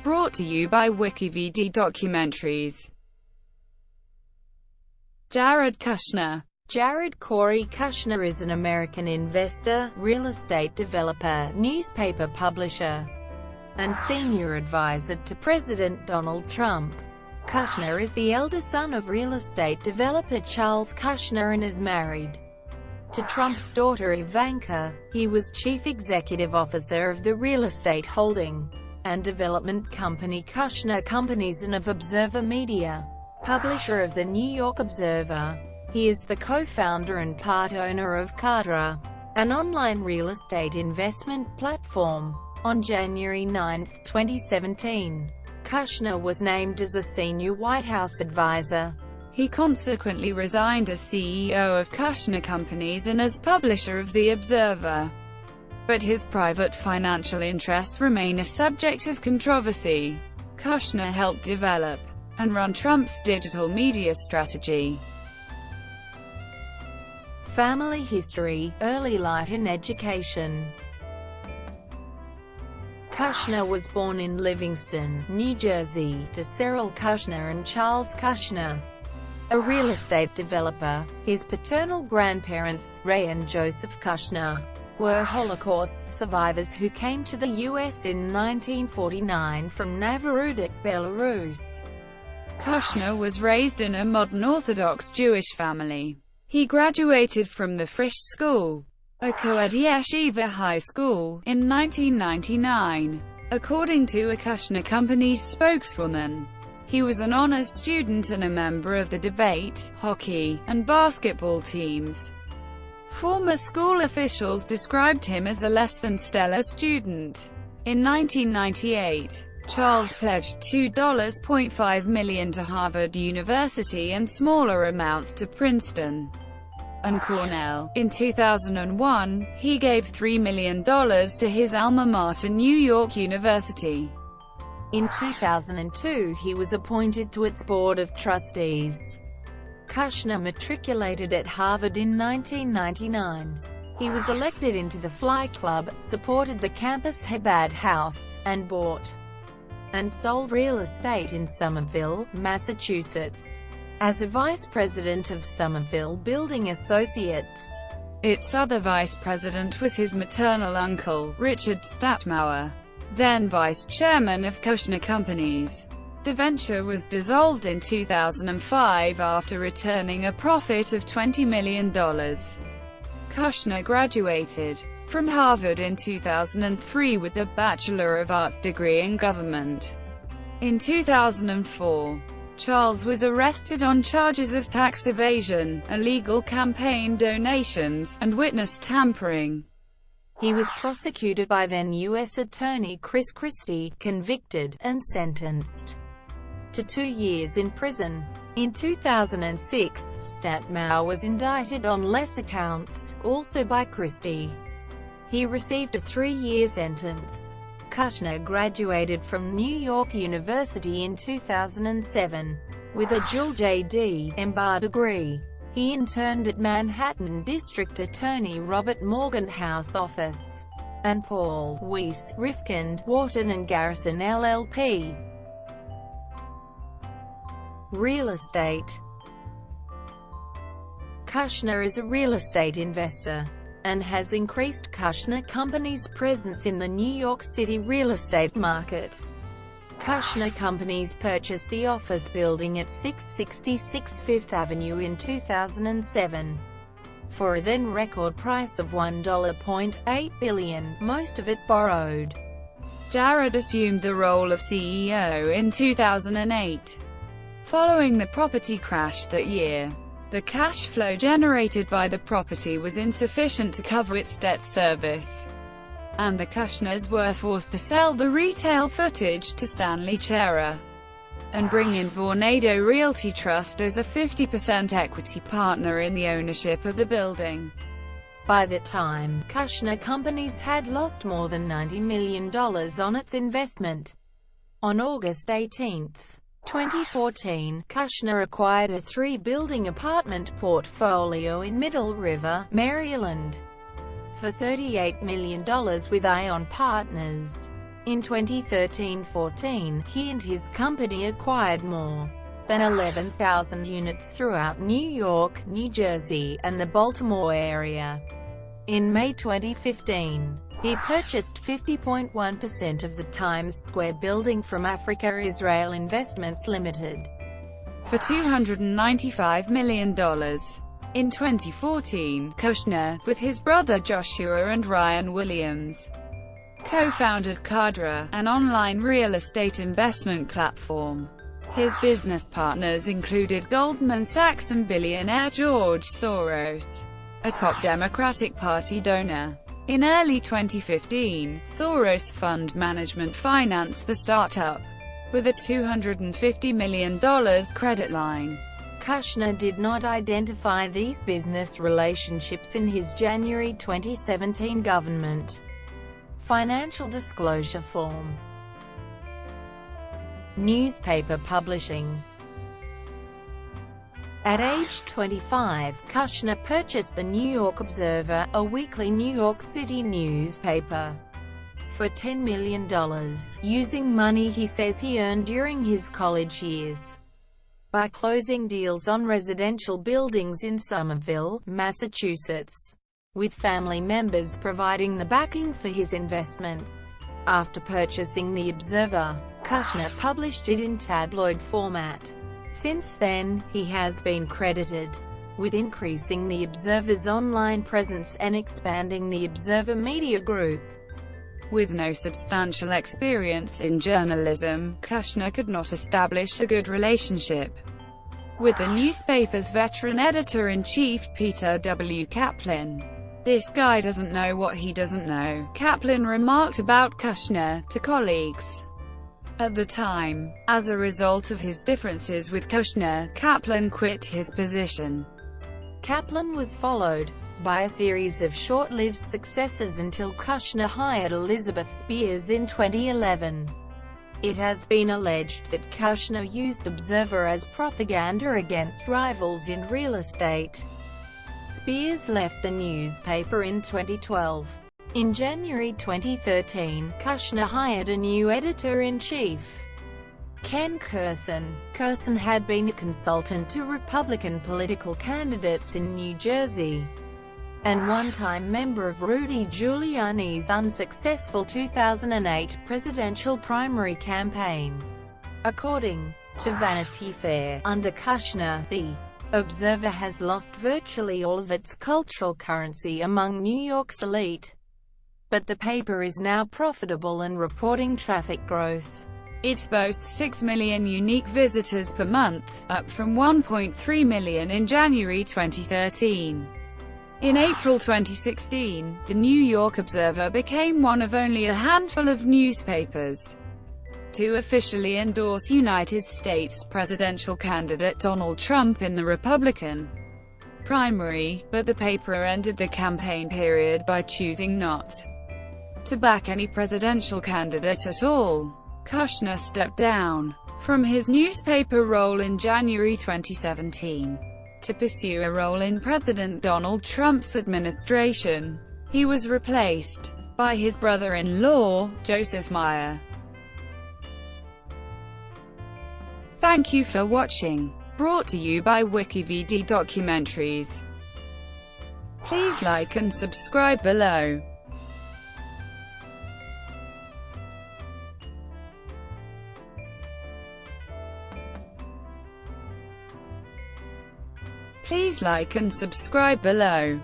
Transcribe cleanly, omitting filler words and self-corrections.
Brought to you by WikiVD Documentaries. Jared Kushner. Corey Kushner is an American investor, real estate developer, newspaper publisher, and senior advisor to President Donald Trump. Kushner is the elder son of real estate developer Charles Kushner and is married to Trump's daughter Ivanka. He was chief executive officer of the real estate holding and development company Kushner Companies and of Observer Media, publisher of the New York Observer. He is the co-founder and part owner of Cadre, an online real estate investment platform. On January 9, 2017, Kushner was named as a senior White House advisor. He consequently resigned as CEO of Kushner Companies and as publisher of The Observer. But his private financial interests remain a subject of controversy. Kushner helped develop and run Trump's digital media strategy. Family history, early life and education. Kushner was born in Livingston, New Jersey, to Cyril Kushner and Charles Kushner, a real estate developer. His paternal grandparents, Ray and Joseph Kushner, were Holocaust survivors who came to the U.S. in 1949 from Novorossiysk, Belarus. Kushner was raised in a modern Orthodox Jewish family. He graduated from the Frisch School, a co-ed yeshiva high school, in 1999. According to a Kushner Companies spokeswoman, he was an honors student and a member of the debate, hockey, and basketball teams. Former school officials described him as a less-than-stellar student. In 1998, Charles pledged $2.5 million to Harvard University and smaller amounts to Princeton and Cornell. In 2001, he gave $3 million to his alma mater, New York University. In 2002, he was appointed to its board of trustees. Kushner matriculated at Harvard in 1999. He was elected into the Fly Club, supported the campus Chabad House, and bought and sold real estate in Somerville, Massachusetts, as a vice president of Somerville Building Associates. Its other vice president was his maternal uncle, Richard Statmauer, then vice chairman of Kushner Companies. The venture was dissolved in 2005 after returning a profit of $20 million. Kushner graduated from Harvard in 2003 with a Bachelor of Arts degree in government. In 2004, Charles was arrested on charges of tax evasion, illegal campaign donations, and witness tampering. He was prosecuted by then U.S. Attorney Chris Christie, convicted, and sentenced to 2 years in prison. In 2006, Statmauer was indicted on lesser counts, also by Christie. He received a 3-year sentence. Kushner graduated from New York University in 2007 with a dual J.D. MBA degree. He interned at Manhattan District Attorney Robert Morgenthau's office and Paul Weiss, Rifkind, Wharton and Garrison LLP. Real estate. Kushner is a real estate investor and has increased Kushner Companies' presence in the New York City real estate market. Kushner Companies purchased the office building at 666 Fifth Avenue in 2007 for a then record price of $1.8 billion, most of it borrowed. Jared assumed the role of CEO in 2008. Following the property crash that year, the cash flow generated by the property was insufficient to cover its debt service, and the Kushners were forced to sell the retail footage to Stanley Chera and bring in Vornado Realty Trust as a 50% equity partner in the ownership of the building. By that time, Kushner Companies had lost more than $90 million on its investment. On August 18, 2014, Kushner acquired a 3-building apartment portfolio in Middle River, Maryland, for $38 million with Ion Partners. In 2013-14, he and his company acquired more than 11,000 units throughout New York, New Jersey, and the Baltimore area. In May 2015, he purchased 50.1% of the Times Square building from Africa Israel Investments Limited for $295 million. In 2014, Kushner, with his brother Joshua and Ryan Williams, co-founded Cadre, an online real estate investment platform. His business partners included Goldman Sachs and billionaire George Soros, a top Democratic Party donor. In early 2015, Soros Fund Management financed the startup with a $250 million credit line. Kushner did not identify these business relationships in his January 2017 government financial disclosure form. Newspaper publishing. At age 25, Kushner purchased the New York Observer, a weekly New York City newspaper, for $10 million, using money he says he earned during his college years by closing deals on residential buildings in Somerville, Massachusetts, with family members providing the backing for his investments. After purchasing the Observer, Kushner published it in tabloid format. Since then, he has been credited with increasing the Observer's online presence and expanding the Observer Media Group. With no substantial experience in journalism, Kushner could not establish a good relationship with the newspaper's veteran editor-in-chief Peter W. Kaplan. "This guy doesn't know what he doesn't know," Kaplan remarked about Kushner to colleagues at the time. As a result of his differences with Kushner, Kaplan quit his position. Kaplan was followed by a series of short-lived successes until Kushner hired Elizabeth Spears in 2011. It has been alleged that Kushner used Observer as propaganda against rivals in real estate. Spears left the newspaper in 2012. In January 2013, Kushner hired a new editor-in-chief, Ken Kurson. Kurson had been a consultant to Republican political candidates in New Jersey, and one-time member of Rudy Giuliani's unsuccessful 2008 presidential primary campaign. According to Vanity Fair, under Kushner, the Observer has lost virtually all of its cultural currency among New York's elite. But the paper is now profitable and reporting traffic growth. It boasts 6 million unique visitors per month, up from 1.3 million in January 2013. In April 2016, the New York Observer became one of only a handful of newspapers to officially endorse United States presidential candidate Donald Trump in the Republican primary, but the paper ended the campaign period by choosing not to back any presidential candidate at all. Kushner stepped down from his newspaper role in January 2017 to pursue a role in President Donald Trump's administration. He was replaced by his brother-in-law, Joseph Meyer. Thank you for watching. Brought to you by WikiVD Documentaries. Please like and subscribe below. Please like and subscribe below.